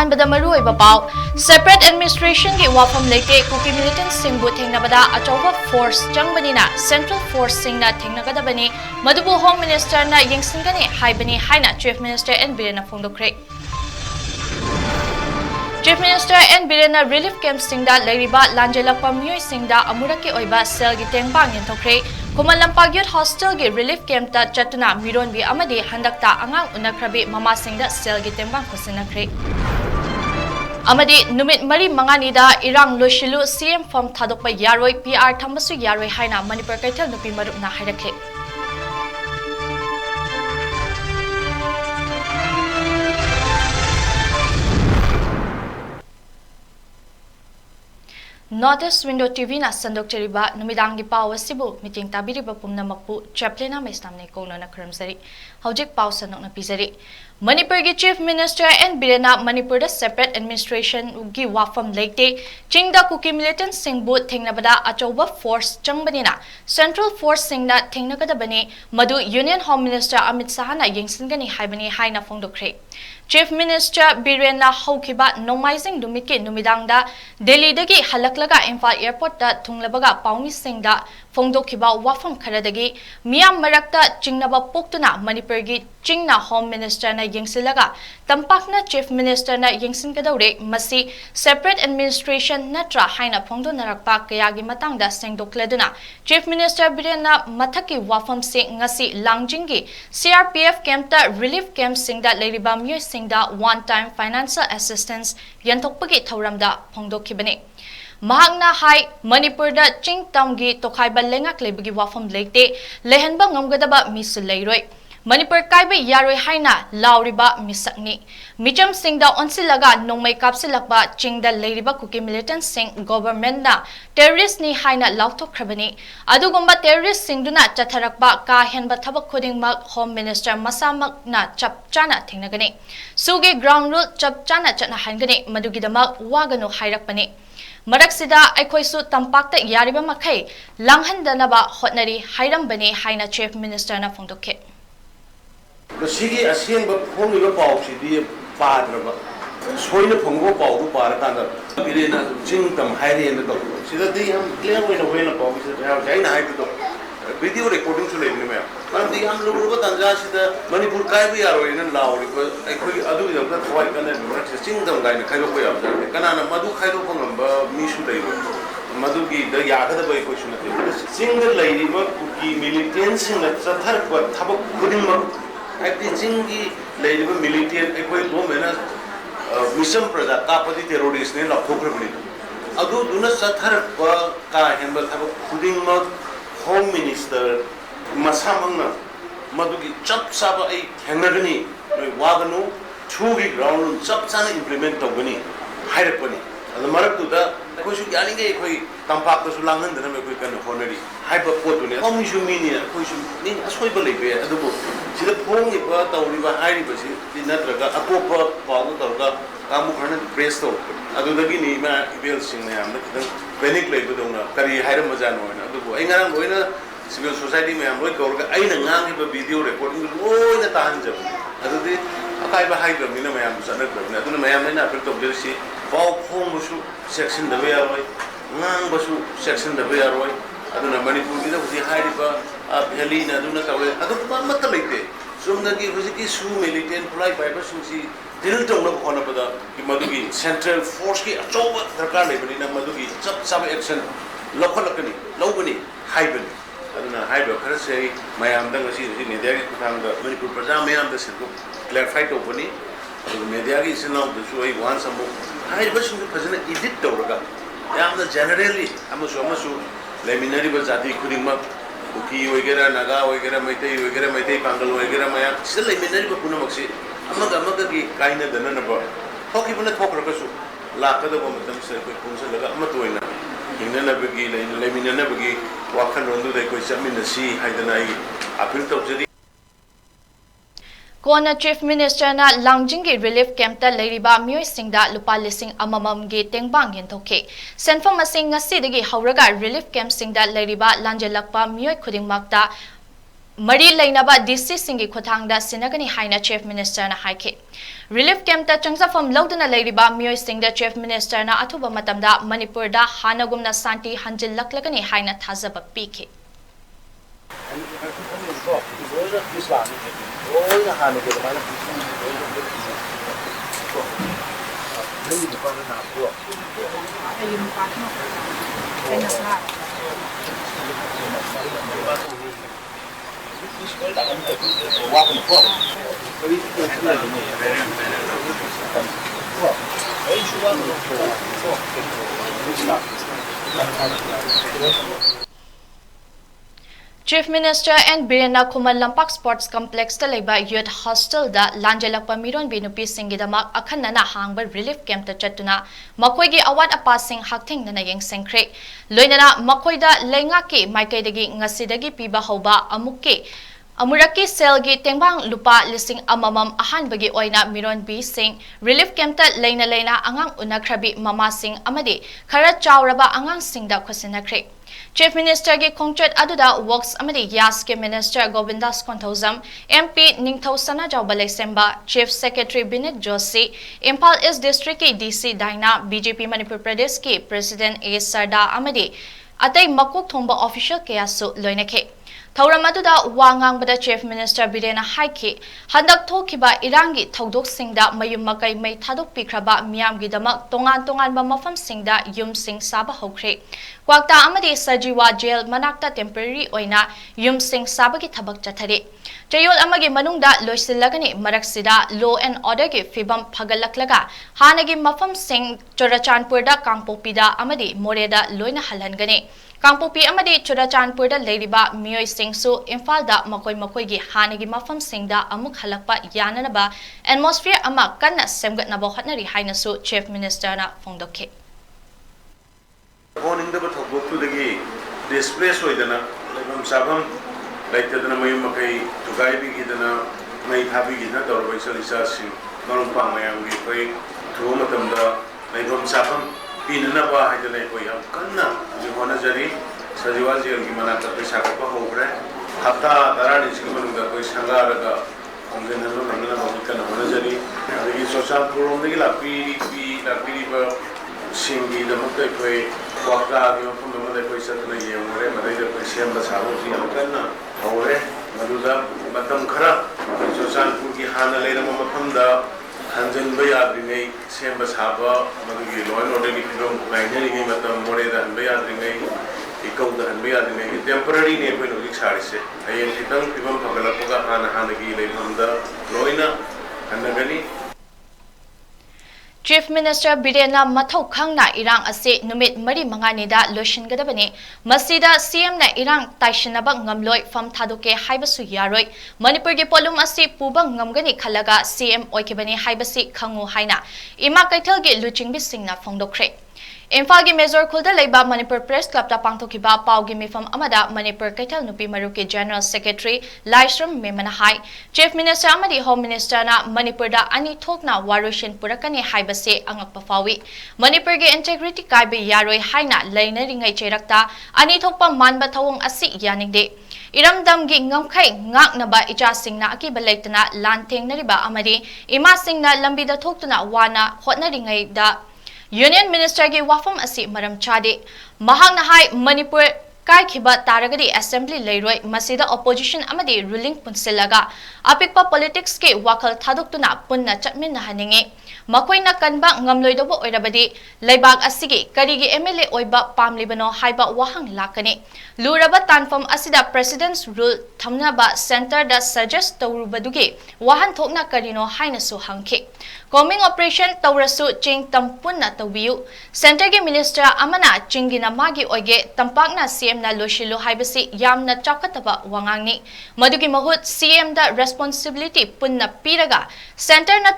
अहानबदा मरुओइबा पाव separate administration की वाफम लेके cookie militant सिंह बु थेंगनबदा अचौबा फोर्स चंगबनिना सेंट्रल फोर्स सिंगना थेंगनगदबनी मदुबु होम मिनिस्टर ना यंगसिंगनी हाइबनी हाइना चीफ मिनिस्टर एन बीरेना फोंदोखरे चीफ मिनिस्टर एन बीरेना रिलीफ कैंप सिंगदा लेरिबा लांजेलकपा मियोय सिंगदा अमुरकी ओइबा सेल की तेंबांग यंथोखरे कुमल लंपाग यूथ हॉस्टल की रिलीफ कैंप ता चटुना मिरोनबी अमदी हंदकता अंगांग उनखरबी ममा सिंगदा सेल की तेंबांग खुसिनखरे अमदी नुमित मरी मंगानीदा इरांग लोशिलु सीएम फॉर्म थादोकपा यारोय पीआर थंबसु यारोय हाइना मणिपुर कैथल नुपी मरुपना हाइरखले नॉर्थ विंडो टीवी ना संदोक्चरिबा नुमिदांगी पाव असिबु मीटिंग ताबिरिबा पुमनमकपु चैप्लिना मैस्नामने कोनना खरमसरी हौजिक पाव सनोकना पिजरी मणिपुर की चीफ मिनिस्टर एन बीरेना मणिपुर सेपरेट एडमिनिस्ट्रेशन की वाफम लेते चिंगदा कुकी मिलिटेंट सिंहबु थेंगनबदा अचौबा फोर्स चंगबनिना सेंट्रल फोर्स सिंगना थेंगनगदबनी मधु यूनियन होम मिनिस्टर अमित शाहना यंगसिंगनी हाइबनी हाइना फोंदोखरे चीफ मिनिस्टर बीरेना हौखिबा नोमाइजिंग दुमिके नुमिदांगदा दिल्लीदगी हलकलगा इम्फाल एयरपोर्ट थुंगलबगा पाउमी सिंगदा फोंदोखिबा वाफम खरदगी मियाम मरक्ता चिंगनबा पोक्तुना मणिपुर की चिंगना होम मिनिस्टर ना यंगसिलगा तंपाकना चीफ मिनिस्टर ना यंगसिनगदौरे मसी सेपरेट एडमिनिस्ट्रेशन नत्रा हाइना फोंदोनरकपा कयागी मतंगदा सेंगदोक्लेदुना चीफ मिनिस्टर बीरेना मथकी वाफम से ngasi लांगजिंगी सीआरपीएफ कैंप रिलीफ कैंप सिंगदा लेरिबा मियोय सिंगदा वन टाइम फाइनेंशियल असिस्टेंस यंथोकपगी थौरमदा फोंदोखिबने महांगना हाई मणिपुर दा चिंग तमगी तोखाइबा लेंगाक लेबगी वाफम लेते लेहनबा ngमगदबा मिसु लेरोय मणिपुर काइबा यारोय हाइना लाउरिबा मिसकनी मिचम सिंगदा ओनसिलगा नोंमै कापसिलकबा चिंगदा लेरिबा कुकी मिलिटेंट सिंग गवर्नमेंट ना टेररिस्ट नि हाइना लाउथोखरबनी अदुगुम्बा टेररिस्ट सिंगदुना चथरकबा का हेनबा थबक खुदिंगमक होम मिनिस्टर मसामक ना चपचाना थेंगनगनी सुगे ग्राउंड रूल चपचाना चना हाइनगनी मदुगिदमक वागनु हाइरकपनी मरक्सिदा अखोइसु तंपाक्ता यारिबा मखै लांगहनदनबा होटनरी हाइरमबनी हाइना चीफ मिनिस्टर ना फोंदोखे सिगी असेंब फोंगिबा पाउसिदी पाद्रबा सोइना फोंगो पाउदु पारकांदा बिरेना चिंग तम हाइरेन दो सिदादी हम क्लियर होइना होइना पाउसिदा जाइना हाइदो वीडियो रिकॉर्डिंग सु लेबनि मे मानदि हम लोगो तंजा सिदा मणिपुर काइबा यारोइना लाउरिबा अखोइ अदुगि दंगा थवाइ कने मरक्स चिंग तम गाइना खाइबो को याबजा कनाना मदु खाइदो पंगंबा मिसु दैबो मदुगी द यागदबा अखोइ सुनते चिंग लैरिबा कुकी मिलिटेंट सिंग चथर को थबक खुदिम चिंगी लेरिबा मिलिटेंट अखोइ गवर्नमेंट मिशन प्रजा कापदि टेररिस्ट ने लाथोखरबनि अदु दुना चथर का हेनबा थबक खुदिमक होम मिनिस्टर मसामंगना मदुगी चप साबा आई थेंगनगनी वागनु छुगी ग्राउंड चप चाना इंप्लीमेंट तौगनी हाइरकपनी अद मरक्तुदा अखोइसु यानिगे अखोइ तंपाक्तसु लांगहनदना अखोइ कन होनरी हाइबा पोतुने अमिसु मिनि अखोइसु नि असोइबा लेबे अदुबो सिदा फोंगिबा तौरिबा हाइरिबसि दिनत्रगा अतोप पाउ तौरगा कामु खरन प्रेस तो अदुदगी नि मा इबेल सिंग मयाम खिदं पेनिक लेबदौना करी हाइरम मजानो होना अदुबो एंगारां लोइना सिविल सोसाइटी मयाम लोइ कौरगा आइना ngangiba वीडियो रिकॉर्डिंग लोइना ताहनजब अदुदि अकाइबा हाइग्रमिना मयाम सनग्रमिना अदुना मयाम लेना अपेल तौजरसि पाउ फोंबसु सेक्शन दबे यारोय ngangbसु सेक्शन दबे यारोय अदुना मणिपुर की हुजी हाइरिबा भैली ना अदुना तौरे अदुबा मत लेते सुमदगी हुजी की सु मिलिटेंट फ्लाई पाइबा सुसी दिल तौना होनबदा कि मदुगी सेंट्रल फोर्स की अचौब दरकार लेबनिना मदुगी चप चाब एक्शन लखलकनी लौबनी हाइबनी अदुना हाइबा खरसे मयाम दंगसी हुजी मीडिया की खुथांगदा मणिपुर प्रजा मयाम द सिंदु क्लैरिफाई तौबनी अदु मीडिया की सिनाउ दसु आई वान समु हाइबा सिंदु फजना एडिट तौरगा यामना जनरली अमसु लेमिनरीबा जाति खुदिमक कुकी वगैरह नागा वगैरह मैते पांगल वगैरह मया सिदा लेमिनरीबा पुनमक्सी अमगी कायना दननबा थोकिबना थोखरकसु लाकदबा मतम से कोइ पुंसलगा अमतोइना हिंगननबगी लेमिननबगी वाखन रोंदु दai कोइ चमिनसी हाइदना आई अपील तौजरी कोना चीफ मिनिस्टर ना लांगजिंग की रिलीफ कैंप लेरिबा मियोय सिंगदा लुपा लिसिंग अममम गे तेंगबांग यंथोखे सेंफम असिंग ngasi दगी हौरगा रिलीफ कैंप सिंगदा लेरिबा लांजेलकपा मियोय खुदिंगमक्ता मरी लेनबा DC सिंगी खुथांगदा सिनगनी हाइना चीफ मिनिस्टर ना हाइखे रिलीफ कैंप ता चंगसाफम लौदना लेरिबा मियोय सिंगदा चीफ मिनिस्टर ना अथुबा मतमदा मणिपुर दा हानगुमना शांति हंजिल लकलगनी हाइना थाजब पीखे Chief Minister and Birena Kumal Lampak Sports Complex ta leiba youth hostel da lanjalakpa miron binupi singidamak akhanna hangba relief camp ta chatuna makoi gi awat apa sing hakthing na yeng sengkre loinana makoi da lenga ke maikai dagi ngasidagi piba hoba amukke Amuraki selgi tengbang lupa lising amamam ahan bagi oina miron bi sing relief camp ta leina angang unakrabi mama sing amadi khara chawraba angang sing da khosinakre Chief Minister gi Kongchet aduda Works amadi Yas ke Minister Govindas Konthozam MP Ningthau Sana Jawbalai Semba Chief Secretary Binit Joshi Impal East District ki DC Daina BJP Manipur Pradesh ki President A Sarda amadi atai makuk thomba official kaya su loinake Thauram aduda wangang bada Chief Minister Birena haiki handak thokiba irangi thodok singda mayum makai mai thadok pikraba miyam gi damak tongan ba mafam singda yum sing saba hokre Kwakta amadi Sajiwa jail manakta temporary oina yum sing saba gi thabak chathare Chayol amagi manungda loisilagani maraksida law and order gi fibam phagalaklaga hanagi mafam sing Chorachanpur da Kangpokpida amadi Moreda loina halhangani Kangpokpi amadi Chorachanpur da leiriba miyoy sing su Imphal da makoi gi hanagi mafam singda amuk halakpa yananaba atmosphere ama kanna semgatnaba hotnari haina su Chief Minister na phongdokhe Morning the Batogotudagi displace Wedana, like Sabam, like the Namayum Makai, to guide Gidana, May Happy Gina, or Vaisalisas, Marumpang, Mayam, to Romatamda, like Sabam, Pinanaba, Hidaleko, Kana, Jimonazari, Sajiwazi, Gimanata, Pesakapa, Hogre, Hata, Taran is given the Pesangaraga, and then the Monazari, the social program, the Lapi, Singi, the Mokai. Wakta yung pumamada ko isa na yemore madai ko siyamba sabo si amkanna hore maduda matam khara social ki hana leira mo mapamda hanjan baya dingai siyamba sabo madugi loan order ki film maineri ki matam more da baya dingai ikau da baya dingai temporary ne ko logic sari se ayen kitang film pagala poga hana ki leimamda loina hanagani Chief Minister Birena Mathau Khangna Irang ase numit mari mangani da loshingadabani masida CM na Irang taishinaba ngamloi fam thadoke haibasu yaroi Manipur gi polum ase pubang ngamgani khalaga CM oikibani haibasi khangu haina ima kaithal gi luchingbi singna phongdokre Imphal gi Major Khulda leiba Manipur Press Club ta pangthokiba paugi mifam amada Manipur Kaithal Nupi Maruki General Secretary Laishram Memana Hai Chief Minister amadi Home Minister na Manipur da ani thokna warushin purakani haibase angakpa fawi Manipur gi integrity kaibe yaroi haina leinari cherakta ani thokpa manba thawong asi yaningde Iramdam gi ngamkhai ngaknaba icha singna akiba leitana lanteng nariba amadi ima singna lambida thoktuna wana hotnaringai da Union Minister gi wafam asi maram chade mahangna hai Manipur kai khiba taragadi assembly leiroi masida opposition amadi ruling punsilaga apikpa politics ke wakal thadoktuna punna chatminna haninge makoina kanba ngamloidobo oirabadi leibak asigi karigi MLA oiba pamlibano haiba wahang lakani luraba tanfam asida president's rule thamnaba center da suggest tawrubadugi wahan thokna karino haina su hangke Coming operation tawrasu ching tampunna tawiu center gi minister amana chingina magi oige tampakna CM na loshilu haibasi yamna chakataba wangangni madugi mahut CM da responsibility punna piraga center na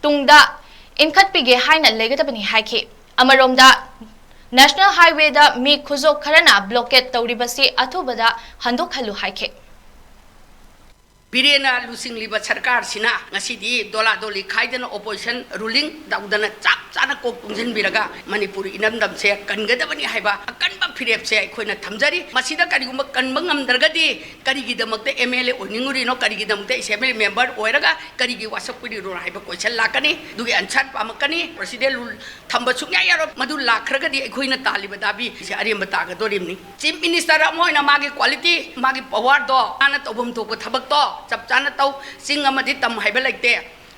tungda inkhatpige haina legadabani haike amaromda National Highway da mi khuzo kharana blockade tawribasi athubada handok halu haike Birena losing liba sarkar sina ngasidi dola doli khaidana opposition ruling daudana chap chana kok tungsin biraga manipuri inamdam se kangadabani haiba kanba phirep se khoina thamjari masida karigumba kanba ngamdargadi karigidamte MLA oninguri no karigidamte assembly member oiraga karigi wasapuri ro haiba question lakani dugi answer pamakani president rule thamba sukya yaro madu lakragadi khoina taliba dabi se ariamba taga dorimni chief minister amoina magi quality magi power do ana tobum to thabak to chap chana tau sing amadi tam haiba like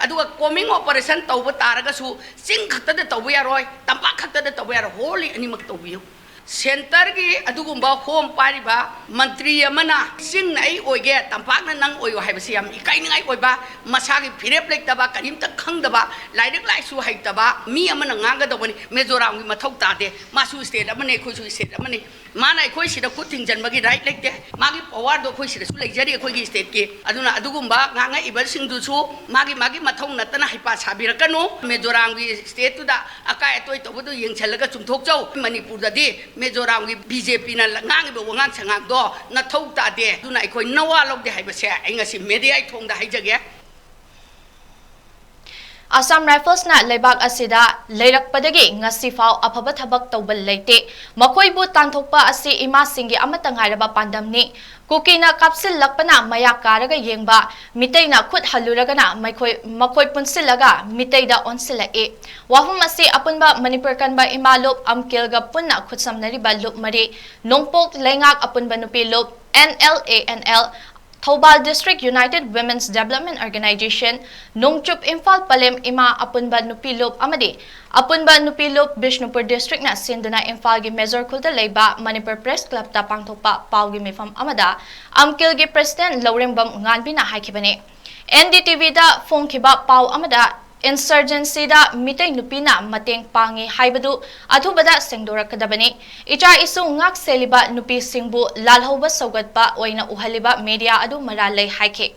aduga coming operation tauba taragasu sing khakta de tauba yaroi tampa khakta de tauba yar holy animak taubiyo center gi adugumba home pariba mantri amana sing nai oige tampak na nang oyo haiba siam ikai ngai oiba masagi phirep lek taba karim ta khangdaba lairik lai su haitaba mi amana nganga dobani mezoram gi mathau tade masu state amane khoi su state amane mana khoi sida kuting jan magi right lekte magi power do khoi sida su lekjari khoi gi state ki aduna adugumba nganga ibal sing du su magi mathau natana haipa sabirakanu mezoram gi state tu da akai toy tobu du yengchalaga chumthok chau manipur da di Mizoram gi BJP na ngang be wangang sangang do na thau ta de du nai khoi nawa lok de hai ba se ai ngasi media ai thong da hai jage Assam Rifles na leibak asida leirakpadagi ngasi fau afaba thabak tawbal leite makoi bu tanthokpa asi ima singi amata ngairaba pandamni kukina kapsil lakpana maya karaga yengba mitei na khut haluraga na makoi punsilaga mitei da onsila e wahum asi apunba manipur kanba imalop amkilga punna khut samnari ba lup mari nongpok lengak apunba nupi lup NLANL Thobal District United Women's Development Organization Nongchup Imphal Palem Ima Apunba Nupilop Amadi Apunba Nupilop Bishnupur District na Sinduna Imphal gi Major Kulta Leiba Manipur Press Club ta pangthokpa paugi mifam amada Amkil gi President Laurembam nganbi na haikibane NDTV da phongkhiba pau amada Insurgency da mitay nupina mateng pangi haibadu athubada sengdorakadabani icha isu ngak seliba nupi singbu lalhoba sogatpa oina uhaliba media adu maralai haike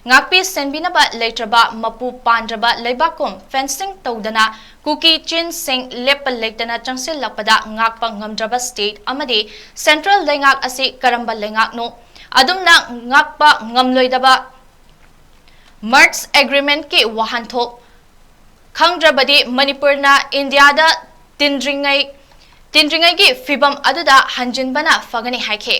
ngakpi senbinaba leitraba mapu pandraba leibakom fencing tawdana kuki chin sing lepal leitana changsil lakpada ngakpa ngamdraba state amadi central lengak asi karamba lengak no adumna ngakpa ngamloidaba merge agreement ki wahanthok Khangrabadi Manipur na India da tindringai gi fibam aduda hanjinbana fagani haike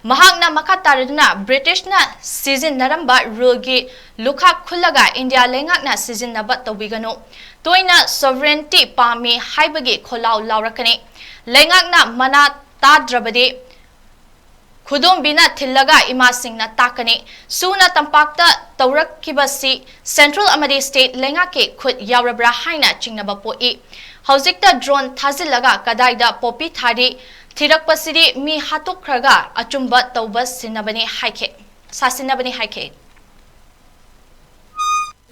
mahakna makataraduna British na season naramba rule gi lukha khulaga India lengak na season naba tawigano toina sovereignty pami haibagi kholau laurakani lengak na mana tadrabadi Khudum bina thillaga ima singna takani suna tampakta taurak kibasi Central Amadi State lenga ke khud yaurabra haina chingnaba poi haujikta drone thazilaga kadaida popi thari thirakpasidi mi hatukraga achumba tawba sinabani haike sasinabani haike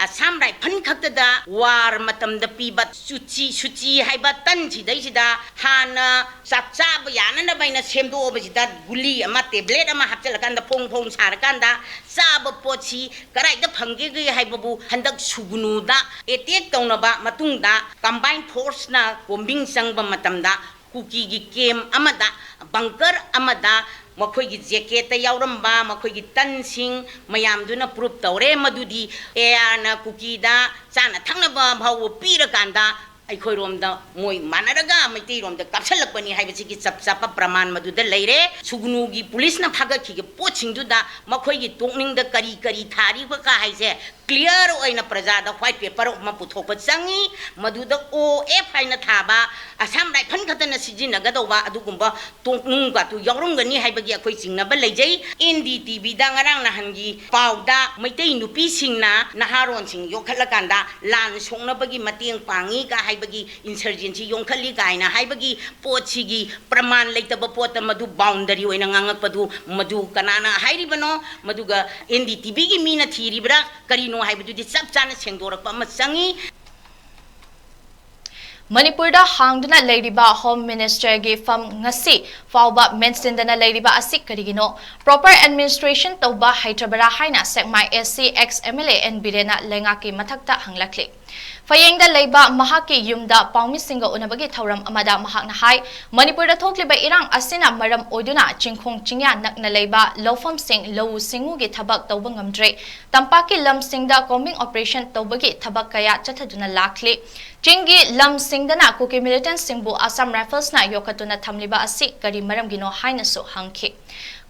Assam Rifle khaktada war matam da pibat suci haiba tan chi dai sida hana satsa bayana na baina semdo obajida guli ama tablet ama hapchalakan da phong sarakan da sab pochi karai da phangge gi haibabu handak sugunu da attack tawna ba matung da combined force na bombing sangba matam da kuki gi kem amada bunker amada makhoi gi jacket ta yauramba makhoi gi tansing mayam duna proof tawre madudi na kuki da chana thangna ba bhaw pira kanda ai khoi rom da moi manaraga maiti rom da kapsalak bani hai bichi gi chap chapa praman madu da leire sugnu gi police na phaga ki gi poching du da makhoi gi tokning da kari thari ba ka hai se clear oina praja da white paper ma puthok pa changi madu da OF hai na thaba Assam Rifle khatana sijina ga do ba adugumba toknung ga tu yawrung ga ni hai ba gi akhoi chingna ba leijai NDTV da ngarang na hangi pauda maitei nupi singna naharon sing yokhalakanda lan songna ba gi mateng pangi ka hai bagi insurgency yongkhali gaina hai bagi pochi gi praman leitaba pot madu boundary oina ngangak padu madu kanana hairi bano maduga NDTV gi mina thiri bra karino hai badu di chap chana sengdorak pa machangi Manipur da hangduna leidiba Home Minister gi fam ngasi fawba mensindana leidiba asik karigino proper administration tawba haitrabara haina sekmai SC ex MLA and Birena lengaki mathakta hanglakli ꯐꯌꯦꯡꯗ ꯂꯩꯕ ꯃꯍꯥꯛꯀꯤ ꯌꯨꯝꯗ ꯄꯥꯎꯃꯤꯁꯤꯡꯒ ꯎꯅꯕꯒꯤ ꯊꯧꯔꯝ ꯑꯃꯗ ꯃꯍꯥꯛꯅ ꯍꯥꯏ ꯃꯅꯤꯄꯨꯔꯗ ꯊꯣꯛꯂꯤꯕ ꯏꯔꯥꯡ ꯑꯁꯤꯅ ꯃꯔꯝ ꯑꯣꯏꯗꯨꯅ ꯆꯤꯡꯈꯣꯡ ꯆꯤꯡꯌꯥ ꯅꯛꯅ ꯂꯩꯕ ꯂꯧꯐꯝꯁꯤꯡ ꯂꯧꯎ ꯁꯤꯡꯎꯒꯤ ꯊꯕꯛ ꯇꯧꯕ ꯉꯝꯗ꯭ꯔꯦ ꯇꯝꯄꯥꯛꯀꯤ ꯂꯝꯁꯤꯡꯗ ꯀꯣꯝꯕꯤꯡ ꯑꯣꯄꯔꯦꯁꯟ ꯇꯧꯕꯒꯤ ꯊꯕꯛ ꯀꯌꯥ ꯆꯠꯊꯗꯨꯅ ꯂꯥꯛꯂꯤ ꯆꯤꯡꯒꯤ ꯂꯝꯁꯤꯡꯗꯅ ꯀꯨꯀꯤ ꯃꯤꯂꯤꯇꯦꯟꯠꯁꯤꯡꯕꯨ ꯑꯁꯥꯝ ꯔꯥꯏꯐꯜꯁꯅ ꯌꯣꯛꯈꯠꯇꯨꯅ ꯊꯝꯂꯤꯕ ꯑꯁꯤ ꯀꯔꯤ ꯃꯔꯝꯒꯤꯅꯣ ꯍꯥꯏꯅꯁꯨ ꯍꯪꯈꯤ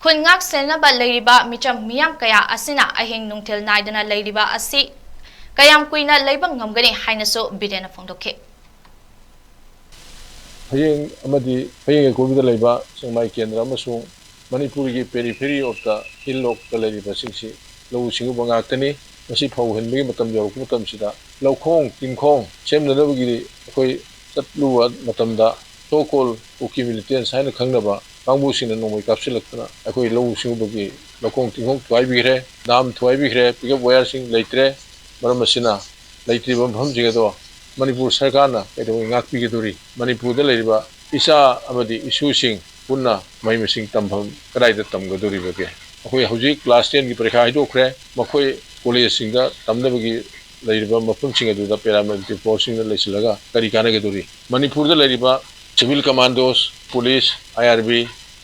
ꯈꯨꯟ ꯉꯥꯛ ꯁꯦꯟꯅꯕ ꯂꯩꯔꯤꯕ ꯃꯤꯆꯝ ꯃꯤꯌꯥꯝ ꯀꯌా ꯑꯁꯤꯅ ꯑꯍꯤꯡ ꯅꯨꯡꯊꯤꯜ ꯅꯥꯏꯗꯅ ꯂꯩꯔꯤꯕ ꯑꯁꯤ ꯀꯌꯥꯝ ꯀꯨꯏꯅ ꯂꯩꯕ ꯉꯝꯒꯅꯤ ꯍꯥꯏꯅꯁꯨ ꯕꯤꯔꯦꯟꯅ ꯐꯣꯡꯗꯣꯛꯈꯤ ꯍꯌꯦꯡ ꯑꯃꯗꯤ ꯍꯌꯦꯡ ꯑꯀꯣꯏꯕꯗ ꯂꯩꯕ ꯆꯤꯡꯃꯥꯏ ꯀꯦꯟꯗ꯭ꯔ ꯑꯃꯁꯨꯡ ꯃꯅꯤꯄꯨꯔꯒꯤ ꯄꯦꯔꯤꯐꯦꯔꯤ ꯑꯣꯐ ꯗ ꯍꯤꯜ ꯂꯣꯛꯇ ꯂꯩꯔꯤꯕꯁꯤꯡꯁꯤ ꯂꯧꯎ ꯁꯤꯡꯎꯕ ꯉꯥꯛꯇꯅꯤ ꯃꯁꯤ ꯐꯧ ꯍꯨꯟꯕꯒꯤ ꯃꯇꯝ ꯌꯧꯔꯛꯄ ꯃꯇꯝꯁꯤꯗ ꯂꯧꯈꯣꯡ ꯇꯤꯡꯈꯣꯡ ꯁꯦꯝꯅꯅꯕꯒꯤ ꯑꯩꯈꯣꯏ ꯆꯠꯂꯨꯕ ꯃꯇꯝꯗ ꯁꯣ ꯀꯣꯜ ꯀꯨꯀꯤ ꯃꯤꯂꯤꯇꯦꯟꯁ ꯍꯥꯏꯅ ꯈꯪꯅꯕ ꯀꯥꯡꯕꯨꯁꯤꯡꯅ ꯅꯣꯡꯃꯩ ꯀꯥꯞꯁꯤꯜꯂꯛꯇꯨꯅ ꯑꯩꯈꯣꯏ ꯂꯧꯎ ꯁꯤꯡꯎꯕꯒꯤ ꯂꯧꯈꯣꯡ ꯇꯤꯡꯈꯣꯡ ꯊꯨꯒꯥꯏꯕꯤꯈ꯭ꯔꯦ ꯗꯥꯝ ꯊꯨꯒꯥꯏꯕꯤꯈ꯭ꯔꯦ ꯄꯤꯀꯞ ꯋꯥꯌꯔꯁꯤꯡ ꯂꯩꯇ꯭ꯔꯦ ꯃꯔꯝ ꯑꯁꯤꯅ ꯂꯩꯇ꯭ꯔꯤꯕ ꯃꯐꯝꯁꯤꯡ ꯑꯗꯣ ꯃꯅꯤꯄꯨꯔ ꯁꯔꯀꯥꯔꯅ ꯀꯩꯗꯧꯉꯩ ꯉꯥꯛꯄꯤꯒꯗꯧꯔꯤ ꯃꯅꯤꯄꯨꯔꯗ ꯂꯩꯔꯤꯕ ꯏꯆꯥ ꯑꯃꯗꯤ ꯏꯁꯨꯁꯤꯡ ꯄꯨꯟꯅ ꯃꯍꯩ ꯃꯁꯤꯡ ꯇꯝꯐꯝ ꯀꯗꯥꯏꯗ ꯇꯝꯒꯗꯧꯔꯤꯕꯒꯦ ꯑꯩꯈꯣꯏ ꯍꯧꯖꯤꯛ ꯀ꯭ꯂꯥꯁ 10ꯒꯤ ꯄꯔꯤꯈꯥ ꯍꯥꯏꯗꯣꯛꯈ꯭ꯔꯦ ꯃꯈꯣꯏ ꯀꯣꯂꯦꯖꯁꯤꯡꯗ ꯇꯝꯅꯕꯒꯤ ꯂꯩꯔꯤꯕ ꯃꯐꯝꯁꯤꯡ ꯑꯗꯨꯗ ꯄꯦꯔꯥꯃꯤꯂꯤꯇꯔꯤ ꯐꯣꯔꯁꯁꯤꯡꯅ ꯂꯩꯁꯤꯜꯂꯒ ꯀꯔꯤ ꯀꯥꯟꯅꯒꯗꯧꯔꯤ ꯃꯅꯤꯄꯨꯔꯗ ꯂꯩꯔꯤꯕ ꯁꯤꯚꯤꯜ ꯀꯃꯥꯟꯗꯣꯁ ꯄꯨꯂꯤꯁ IRB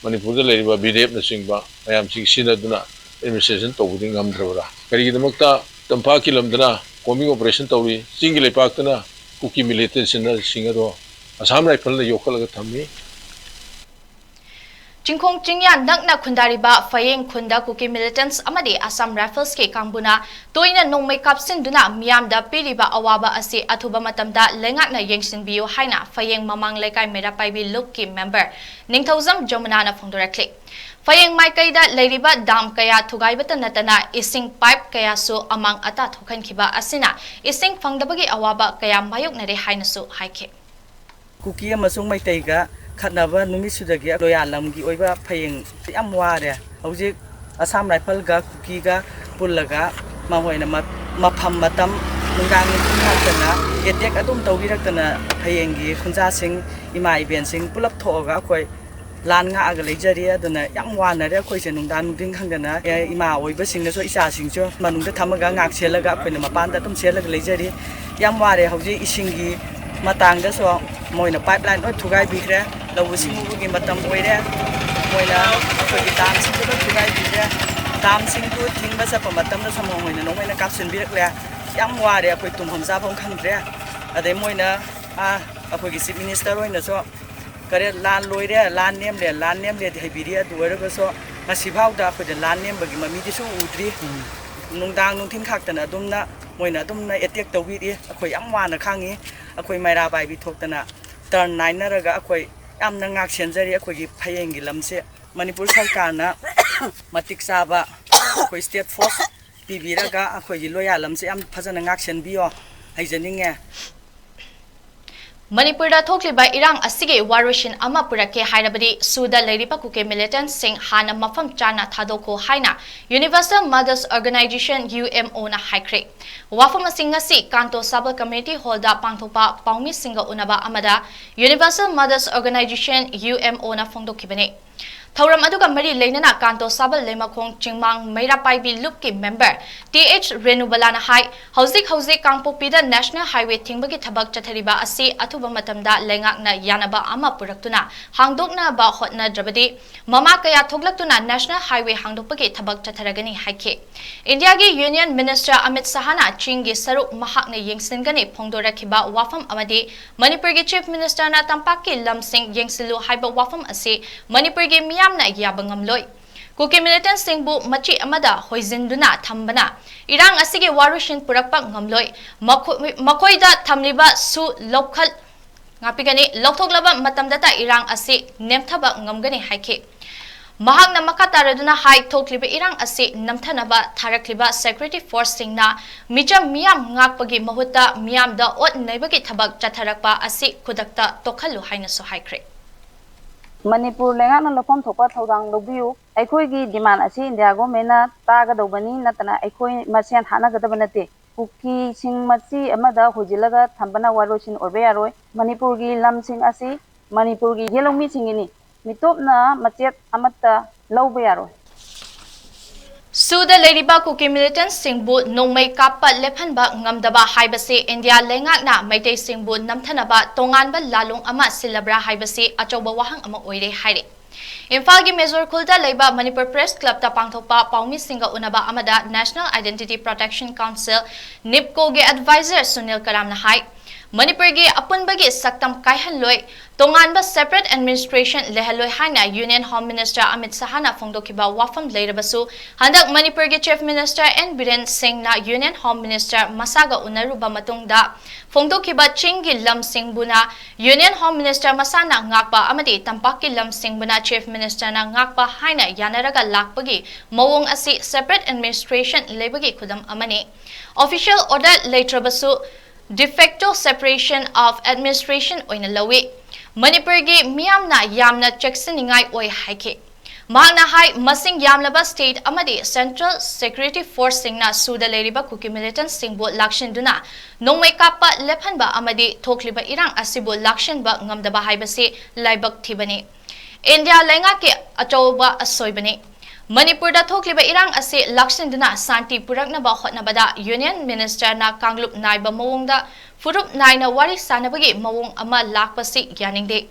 ꯃꯅꯤꯄꯨꯔꯗ ꯂꯩꯔꯤꯕ BDFꯅꯆꯤꯡꯕ ꯃꯌꯥꯝꯁꯤꯡ ꯁꯤꯖꯤꯟꯅꯗꯨꯅ ꯑꯦꯗꯃꯤꯅꯤꯁꯇ꯭ꯔꯦꯁꯟ ꯇꯧꯕꯗꯤ ꯉꯝꯗ꯭ꯔꯕ꯭ꯔꯥ ꯀꯔꯤꯒꯤꯗꯃꯛꯇ ꯇꯝꯄꯥꯛꯀꯤ ꯂꯝꯗꯅ ꯀꯣꯝꯕꯤꯡ ꯑꯣꯄꯔꯦꯁꯟ ꯇꯧꯔꯤ ꯆꯤꯡꯒꯤ ꯂꯩꯄꯥꯛꯇꯅ ꯀꯨꯀꯤ ꯃꯤꯂꯤꯇꯦꯟꯠꯁꯤꯡ ꯑꯗꯣ ꯑꯁꯥꯝ ꯔꯥꯏꯐꯜꯅ ꯌꯣꯛꯈꯠꯂꯒ ꯊꯝꯃꯤ Chingkhong Chingya Nakna Khundariba Fayeng Khunda Kuki Militants Amadi Assam Rifles Ke Kambuna Toina Nongmei Kapsin Duna Miamda Piriba Awaba Asi Atuba Matamda Lengakna Yengsin Bio Haina Fayeng Mamang Lekai Merapaibi Lukki member Ningthauzam Jomanana Phongdorakli Fayeng Maikaida Leiriba Dam Kaya Thugaibata Natana Ising Pipe Kaya Su Amang Ata Thukan Kiba Asina Ising Phangdabagi Awaba Kaya Mayuk Nare Hainasu Haike Kuki amasung Maitaiga Khatnaba numisudagi loyalamgi oiba phayeng yam ware hojik Assam Rifle ga Kuki ga pullaga mahoina mafam matam nungang khatna etek adum tawiraktana phayenggi khunja sing ima iben sing pulap thoga khoi lan nga aga leijari aduna yam wana re khoi se nungdan nungding khangdana ima oiba singna so isa sing so manungda thamaga ngak selaga khoina mapanda tum selaga leijari yam ware hojik isingi matangda so moina pipeline oi thugai bikre lawu singugi matam oire moina khoi dam sing do thugai bikre dam sing do thingba sa pa matam na samo moina no moina caption birakle yam ware khoi tum hamza phom khangdre ade moina khoi gi chief minister oina so kare lan loire lan nem le haibiri adu oire so masibauda khoi lan nem bagi mami di su udri nungdang nungthin khaktana adumna moina adumna attack tawiri khoi yam wana khangi akhoi maira bai bi thoktana turn 9 naraga akhoi yamna ngak senjari akhoi gi phayenggi lamse manipur sarkarna matik saba akhoi state force pibiraga akhoi gi loya lamse yam phajana ngak senbio haijaninge Manipurda Thokliba Irang Asige Warushin Ama Purake Hairabadi Suda Leripa Kuke Militant Sing Hana Mafam Chana Thadoko Haina Universal Mothers Organization UMO na Haikre Wafam Singasi Kanto Sabal Community Holda Pangthopa Paumi Singa Unaba Amada Universal Mothers Organization UMO na Phongdokibane Thauram aduga mari leinana Kanto Sabal Lemakong Chingmang Meirapaibi Lupki member TH Renubalana Hai Hauzik Kangpokpida National Highway Tingbagi Thabak Chathariba Asi Atuba Matamda Lengakna Yanaba Ama Puraktuna Hangdokna Ba Hotna Drabadi Mama Kaya Thoglaktuna National Highway Hangdokpagi Thabak Chatharagani Haike India gi Union Minister Amit Sahana Chingi Saruk Mahakna Yengsingani Phongdorakiba Wafam Amadi Manipur gi Chief Minister na Tampaki Lamsing Yengsilu Haiba Wafam Asi Manipur gi Miyamna Yabangamloi Kuki Militant Singbu Machi Amada Hoizinduna Thambana Irang Asige Warushin Purakpa Ngamloi Makoida Thamliba Su Local Ngapigani Loktoglaba Matamdata Irang Asi Nemthaba Ngamgani Haike Mahakna Makataraduna Hai Tokliba Irang Asi Namthanaba Tharakliba Security Force Singna Mijam Miyam Ngakpagi Mahuta Miyamda Ot Naibagi Thabak Chatharakpa Asi Kudakta Tokhalu Hainasu Haikre Manipur lengana lofom thopa thodang lobiu aikoi gi demand asi India government taga dobani natana aikoi masen hana gada banate kuki sing machi amada hojilaga thambana waroshin orbe aroi Manipur gi lamsing asi Manipur gi yelomi singini mitopna machet amatta lawbe aroi Suda Leriba Kuki militant Singbu Nongmei Kappa Lephanba Ngamdaba Haibasi India Lengakna Maitei Singbu Namthanaba Tonganba Lalung Ama Silabra Haibasi Achoba Wahang Ama Oire Haire. Imphal Mezor Kulda Leba Manipur Press Club ta Pangthopa Paumi Singa Unaba Amada National Identity Protection Council NIPCO ge advisor Sunil Karamna hai Manipur ge apunbagi saktam kaihan loi tonganba separate administration lehaloi haina Union Home Minister Amit Sahana phongdokiba wafam leirabasu handak Manipur ge Chief Minister N Biren Singh na Union Home Minister Masaga unaruba matungda phongdokiba Chingi Lam Singbuna Union Home Minister Masana ngakpa amadi tampaki Lam Singbuna Chief Minister na ngakpa haina yanaraga lakpagi mawong asi separate administration lebagi khudam amani official order leitrabasu de facto separation of administration oina lawi Manipur gi miyamna yamna cheksaningai oi haike mahna hai masing yamlaba state amadi central security force singna suda leriba kuki militant singbo lakshinduna nongmai kappa lephanba amadi thokliba irang asibo lakshinba ngamdaba haibase laibak thibani India lenga ke achoba asoibani Manipur da thokliba irang ase lakshinduna santi puraknaba hotnabada Union Minister na Kanglup naiba mawongda furup naina wari sanabagi mawong ama lakpasi yaningde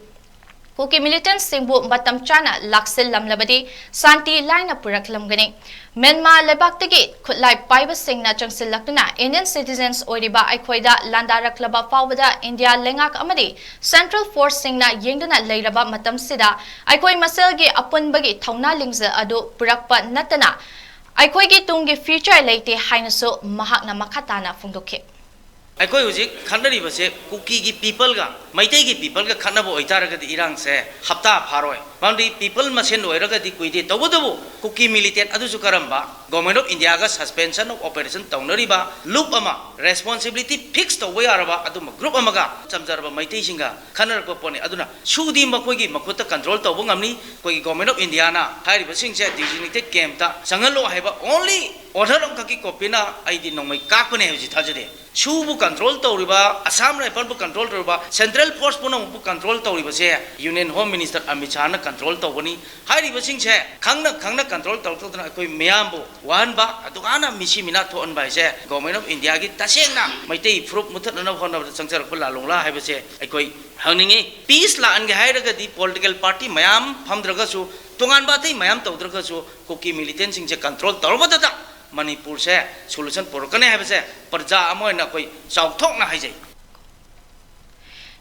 Kuki militant singbu matam chana laksil lamlabadi santi laina puraklamgani Myanmar lebaktagi khutlai paiba singna changsil lakna Indian citizens oiriba aikhoida landaraklaba fawada India lengak amadi Central Force singna yengduna leiraba matam sida aikhoi maselgi apunbagi thauna lingza adu purakpa natana aikhoigi tunggi future leite hainaso mahakna makhatana phungdokhe Aikoi hujik khanari base kuki gi people ga maitei gi people ga khanabo oitara ga irang se hafta pharoi bandi people masen oira ga di kuide tobodobo kuki militant adu su karamba government of India ga suspension of operation taunari ba loop ama responsibility fixed to way araba adu group ama ga chamjarba maitei singa khanar ko pone aduna sudi makoi gi makuta control to ngamni koi government of India na hairi basing se designated camp ta sangalo haiba only order of kaki kopina aidi nongmai kakone huji thajade Shubu control tauriba, Assam Rifle bu control tauriba, Central Force puna bu control tauriba se, Union Home Minister Amit Shah control taubani, hari basing se, khangna control tautana koi meyambu, wan ba, adugana misi minat to anbai se, Government of India ki tasengna, maitei fruit mutat na hona sangsar kula longla hai base, koi hangningi peace la ange hai raga di political party mayam phamdraga su, tungan ba tei mayam taudraga su, kuki militant sing se control tauba tata. Manipur se solution porkane hai base parja amoy na koi chauthok na haijai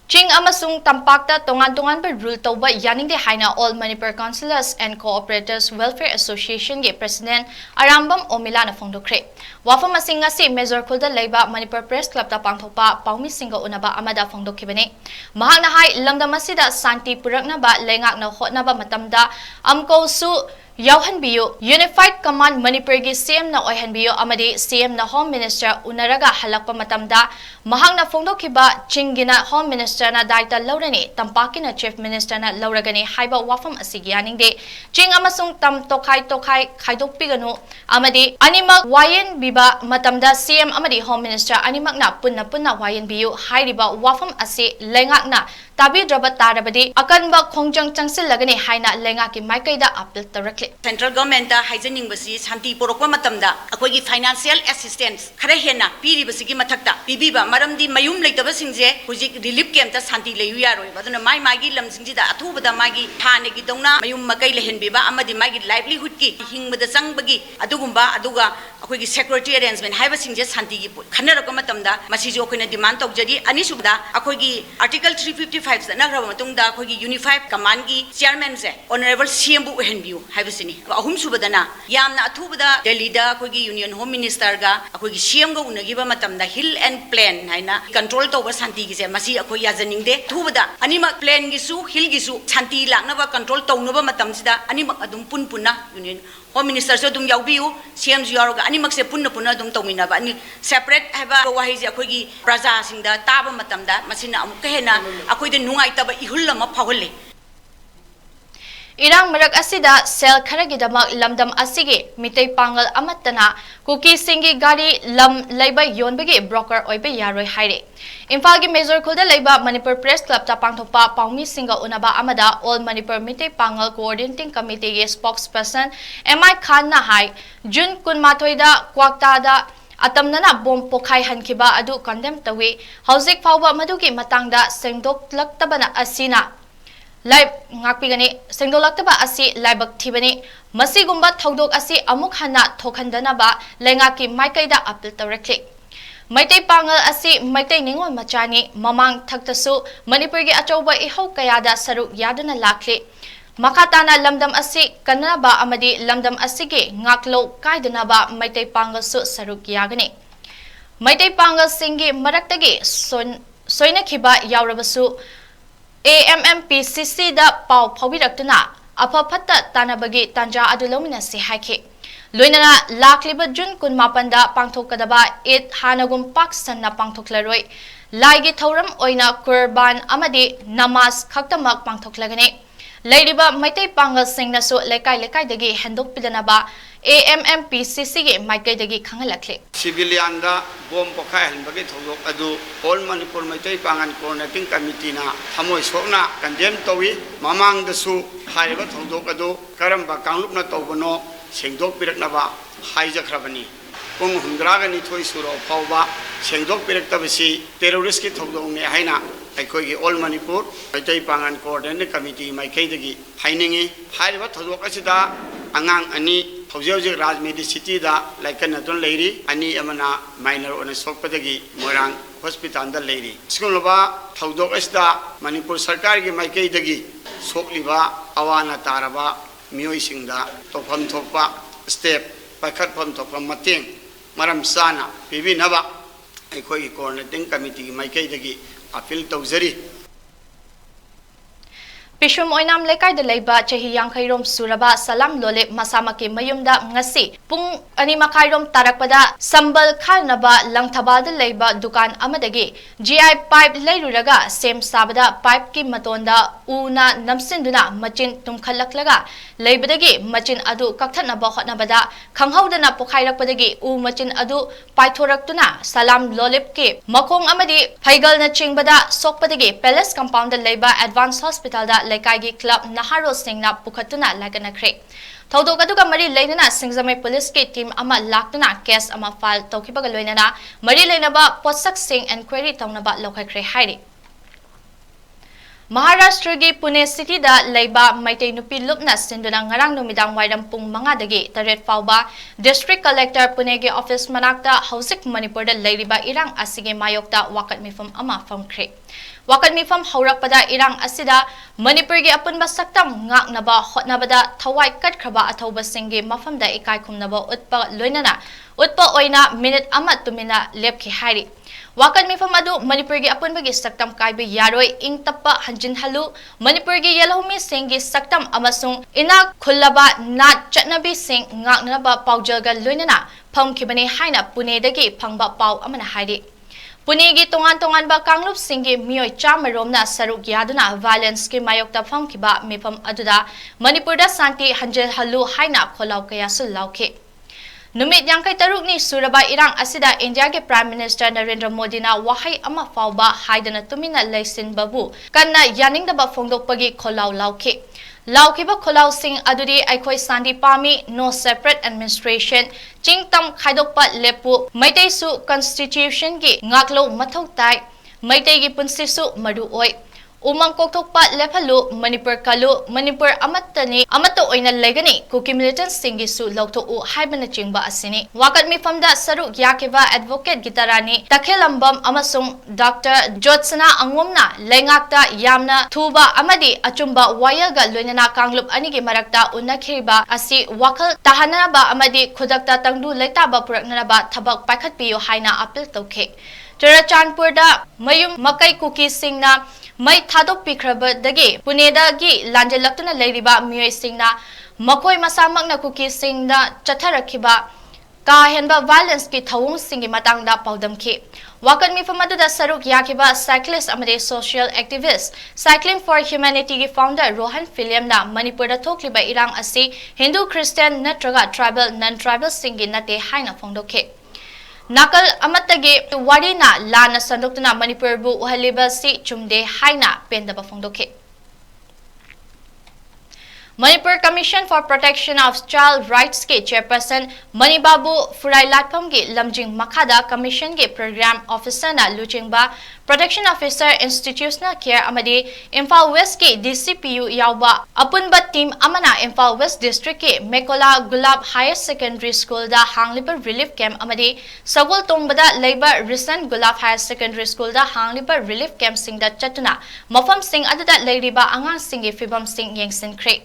Ching amasung tampakta tongan ba rule tawba yaningde haina all Manipur Councillors and Cooperators Welfare Association ge President Arambam Omila na phongdokre wafam asinga si Major Kulda Leiba Manipur Press Club ta pangthopa Paumi Singa unaba amada phongdokhibane mahakna hai lamdam asida santi purakna ba lengak na hotna ba matamda amko su Yauhan Biyo Unified Command Manipur gi CM na Oihan Biyo amadi CM na Home Minister unaraga halakpa matamda mahang na phongdokhiba Chingina Home Minister na daita laurani tampaki na Chief Minister na lauragani haiba wafam asigyaningde Ching amasung tam tokai khaidokpiganu amadi animak wayen biba matamda CM amadi Home Minister animak na punna wayen biyo hairiba wafam asi lengak na tabi drabat tarabadi akanba khongjang changsil lagani haina lengaki maikaida appeal tarakle Central government da haizening basi santi porokwa matamda akoigi financial assistance khara hena piri basi gi mathakta pibiba maramdi mayum leitaba singje hujik relief camp ta santi leyu yaroi baduna mai magi lam singji da athubada magi thane gi dongna mayum makai lehenbiba amadi magi livelihood ki hingbada changbagi adugumba aduga akoigi security arrangement haiba singje santi gi khanara ko matamda masi jo koina demand tokjadi ani subda akoigi article 355 da nagraba matungda akoigi unified command gi chairman je honorable CM bu henbiu haiba ahum subadana yamna athubada Delhi da akoigi Union Home Minister ga akoigi CM ga unagiba matamda hill and plain haina control toba santi gi se masi akoi yajaningde thubada anima plain gi su hill gi su santi laknaba control townaba matamsida anima adum punna Union Home Minister so dum yaubiu CM yaroga animak se punna dum tawminaba ani separate haba wahi je akoigi praja singda taba matamda masina amuk hena akoide nungai taba ihulla ma phawle Irang marak asida sel kharagidamak lamdam asigi mitay pangal amatana kuki singi gari lam laiba yonbagi broker oibe yaroi haire. Imphal Major Khulda laiba Manipur Press Club ta pangthokpa paumi singa unaba amada All Manipur Mitay Pangal Coordinating Committee spokesperson MI Khan na hai June kunmathoida kwaktada atamnana bom pokhai hankiba adu condemn tawi hauzik fawba madugi matangda sengdok laktabana asina Live ngakpigani sengdolaktaba asi laibak thibani masigumba thodok asi amuk hana thokhandanaba lengaki maikaida appeal tawrekli Maitai pangal asi maitai ningol machani mamang thaktasu Manipur gi achauba ihau kayada saruk yaduna lakli makatana lamdam asi kanaba amadi lamdam asigi ngaklo kaidanaba maitai pangal su saruk yagani Maitai pangal singi maraktagi soina khiba yaurabasu AMMPCC da pau phawiraktuna apaphatta tanabagi tanja adulomina si haike loinana lakliba June 18 da pangthokadaba it hanagum paksan na pangthoklaroi laigi thoram oina kurban amadi namaz khaktamak pangthoklagani leiriba maitai pangal singna su lekai dagi handok pidanaba AMMPCC ge maikai dagi khangalakle civilian da bom pokhai hanbagi thodok adu All Manipur Maitai Pangan Coordinating Committee na thamoi sokna condemn towi mamang da su haiba thodok adu karamba kanglupna tawbano sengdok piraknaba haijakhrabani pung hundraga ni thoi suro pawba sengdok piraktabasi terrorist ki thodok ne haina aikoi gi All Manipur Maitai Pangan Coordinating Committee maikai dagi hainingi haiba thodok asida angang ani Hauji Rajmedi City da laikan adon leiri ani amana minor on sokpadagi Morang Hospital da leiri school ba thodok asda Manipur Sarkar gi maikai dagi sokliba awana taraba mioi singda tofam thokpa step pakhat pham thokpa mateng maram sana pibi naba aikoi coordinating committee maikai dagi appeal tawjari Pishum oinam lekai de leiba chahi yangkhairom suraba salam lole masamaki mayumda ngasi pung ani makhairom tarakpada sambal khalnaba langthabal de leiba dukan amadagi GI pipe leiruraga sem sabada pipe ki matonda una namsinduna machin tumkhalaklaga leibadagi machin adu kakthanaba hotnabada khanghaudana pokhairakpadagi u machin adu paithoraktuna salam lolep ke makong amadi phaigal na chingbada sokpadagi palace compound de leiba advanced hospital da Lekai club Naharo Singh na pukhatuna lagana kre thodok aduga mari leinana Singjamai police ke team ama laktuna case ama file tawkibaga loinana mari leinaba potsak sing inquiry tawnaba lokai kre hairi Maharashtra gi Pune city da leiba maitai nupi lupna sinduna ngarang numidang wairam pung manga dagi taret fauba district collector Pune gi office manakta hauzik Manipur da leiriba irang asige mayokta wakat mifam ama famkre Wakat mifam haurakpada irang asida Manipur gi apunba saktam ngaknaba hotnabada thawai katkraba athauba singi mafamda ikai khumnaba utpa loinana utpa oina minute ama tumina lepki hairi Wakat mifam adu Manipur gi apunba gi saktam kaibe yaroi ing tappa hanjin halu Manipur gi yelhomi singi saktam amasung ina khullaba nat chatnabi sing ngaknaba paujalga loinana phamkibani haina Pune dagi phangba pau amana hairi Pune gi tongan ba kanglup singi mioi chamaromna saruk yaduna violence ki mayokta famkiba mifam aduda Manipur da santi hanjel halu haina kholau kaya sulauke Numit yangkai taruk ni suraba irang asida India ke Prime Minister Narendra Modi na wahai ama fauba haidana tumina leisin babu kanna yaning da ba fongdok pagi kholau lauke Laukiba kholau sing adudi aikoi sandi pami no separate administration chingtam khaidokpa lepu maitai su constitution gi ngaklo mathau tai maitai gi punsi su madu oi umang kokthokpa lephalu Manipur kalu Manipur amattani amato oina legani kuki militant singi su lokto u haibana chingba asini wakat mifamda saruk yakiba advocate gitarani takhelambam amasung Dr. Jotsana Angomna lengakta yamna thuba amadi achumba wayaga loinana kanglup anigi marakta unakhiriba asi wakal tahanaba amadi khudakta tangdu leitaba puraknaba thabak paikhatpiyo haina appeal tawkhe Churachandpur da mayum makai kuki singna Mai thadok pikraba dagi Pune dagi lanjelaktuna leiriba mioi singna makoi masamak na kuki singna chatharakiba ka henba violence ki thawung singi matangda paudamki wakan mi famadu saruk yakiba cyclist amade social activist cycling for humanity ki founder Rohan Philiam na Manipur da thokliba irang asi Hindu Christian natraga tribal non tribal singi nate haina phongdokhe nakal amatage warina lana sanduktuna Manipur bu uhaliba si chumde haina pendaba phongdokhe Manipur Commission for Protection of Child Rights के chairperson Manibabu Furailatpam के लमजिंग मखादा commission के program officer ना लुचिंगबा protection officer institutional care अमदे Imphal West के DCPU यावबा अपुनबा team अमना Imphal West district के Mekola Gulab Higher Secondary School दा हांगलिबर relief camp अमदे Sagol तोंबदा labour recent Gulab Higher Secondary School दा हांगलिबर relief camp सिंग दा चटुना मफम सिंग अददा लेरिबा अंगांग सिंग फिबम सिंग यंगसिनख्रे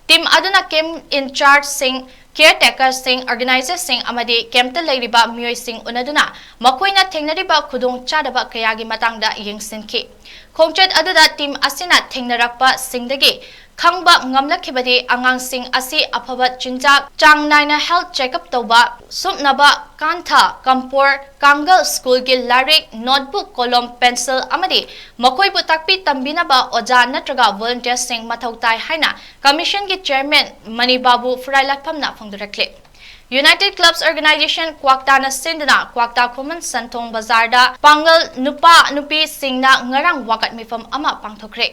Team aduna came in charge sing caretaker sing organizer sing amadi kemta leiriba mioi sing unaduna makoina thengnariba khudong chadaba kayagi matangda yengsinki khongchat aduda team asina thengnarakpa singdagi khangba ngamlakhibadi angang sing asi aphaba chinjak changnaina health checkup toba sumnaba kantha kampor kangal school gi larik notebook column pencil amadi makoi bu takpi tambinaba oja natraga volunteer sing mathautai haina commission gi chairman Manibabu Furailakpamna phongdurakle United Clubs Organization Kwakta na sindna Kwakta Kuman Santong Bazarda Pangal Nupa Nupi Singna ngarang wakat mifam ama pangthokre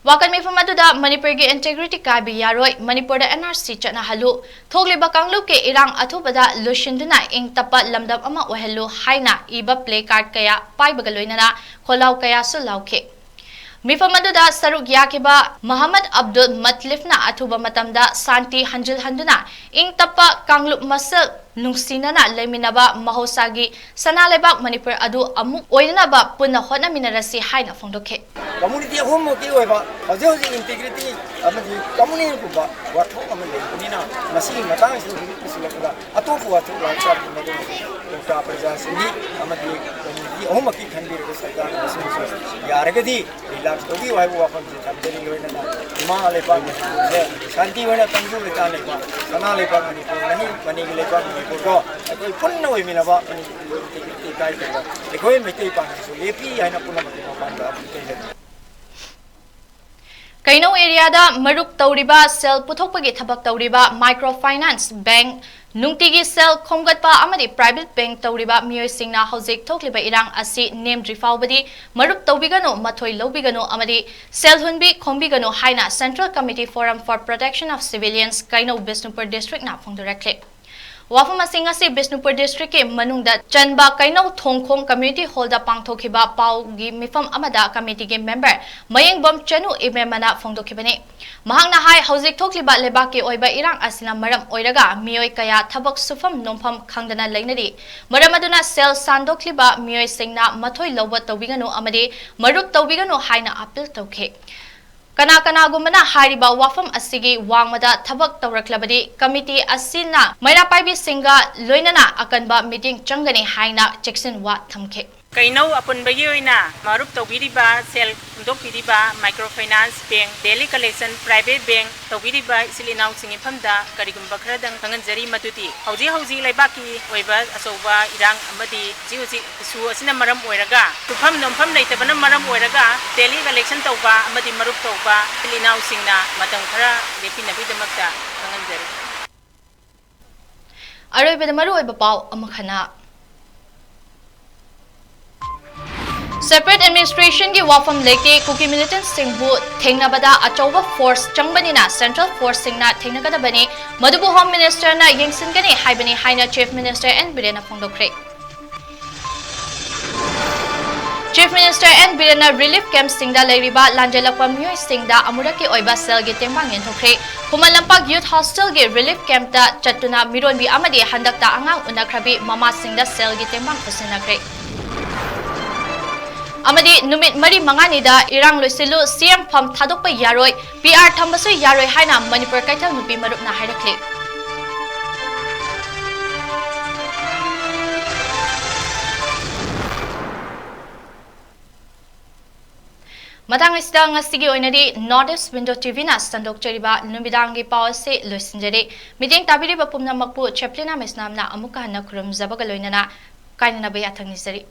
Wakan mi famatuda Manipur gi integrity ka bi yaroi Manipur da NRC chana halu thogli bakanglu ke irang athubada lushinduna ing tapat lamdam ama ohelu haina iba play card kaya pai bagaloina na kholau kaya su lauke mi famatuda saruk yakiba Muhammad Abdul Matlif na athuba matamda santi hanjil handuna ing tapa kanglu masal nungsinana leminaba mahosagi sanalebak Manipur adu amuk oinaba punna hona minarasi haina phongdokhe community home ki oiba housing integrity amadi community ku ba watho amadi kunina masi matang su silakda atopu watho watcha ne ta praja sindi amadi community home ki khandi re sarkar masi yaragadi relax togi wai bu wafam je thamdeni loina na ma le pa ne shanti wena tangju le ta le pa sana le pa ni ko nahi mani le pa ni ko ko koi punna oi mina ba integrity kai ka ekoi mete pa so lepi aina punna ma pa da Kaino area da maruk tauriba sel puthokpagi thabak tauriba microfinance bank nungtigi sel khomgatpa amadi private bank tauriba mioi singna hojik thokliba irang asi name rifawbadi maruk taubigano mathoi lobigano amadi sel hunbi khombigano haina Central Committee Forum for Protection of Civilians Kaino Bisnupur district na phongdurakle Wafam asing asi Bisnupur district ke manungda Chanba Kaino Thongkhong community hall da pangthokhiba pau gi mifam amada committee ge member Mayeng Bom Chanu Imemana phongdokhibani mahangna hai hojik thokliba leba ke oiba irang asina maram oiraga mioi kaya thabak sufam nompham khangdana leinari maram aduna sel sandokliba mioi singna mathoi loba tawbigano amade maruk tawbigano haina appeal tawkhe Kana kana gumana hariba wafam asigi wangmada thabak tawraklabadi committee asina maira paibi singa loinana akanba meeting changani haina Jackson wa thamkhe Kaino apun bagi oina marup tawbiriba sel dok biriba microfinance bank daily collection private bank tawbiriba silinau singiphamda karigum bakradang kanganjari matuti hauji laibaki oiba asoba irang amadi jiuji su asina maram oiraga tufam nompham leitabana maram oiraga daily collection tawba amadi marup tawba silinau singna matang khara lepinabidamakta kanganjari Aroi bedamaru oiba pau amakhana Separate administration ki wafam leke kuki militant singbu thengnabada achauba force changbanina central force singna thengnagadabani madubu home minister na yengsingani haibani haina chief minister and birena phongdokre Chief Minister and Birena relief camp singda leiriba lanjelakpa mioi singda amuraki oiba sel gi tembang yenthokre Kumalampak youth hostel gi relief camp da chatuna mironbi amadi handakta angang unakrabi mama singda sel gi tembang pasinakre Amadi numit mari mangani da irang loisilu CM pham thadokpa yaroi PR thambasu yaroi haina Manipur kaithal nupi marupna hairakle Matang isda ngasigi oinadi Northeast Window TV na sandokchariba numidangi paw ase loisinjari miting tabiriba pumnamakpu CHAPLINA MAISNAM na amuka hana khurumzabaga loinana kainana bayathangni sari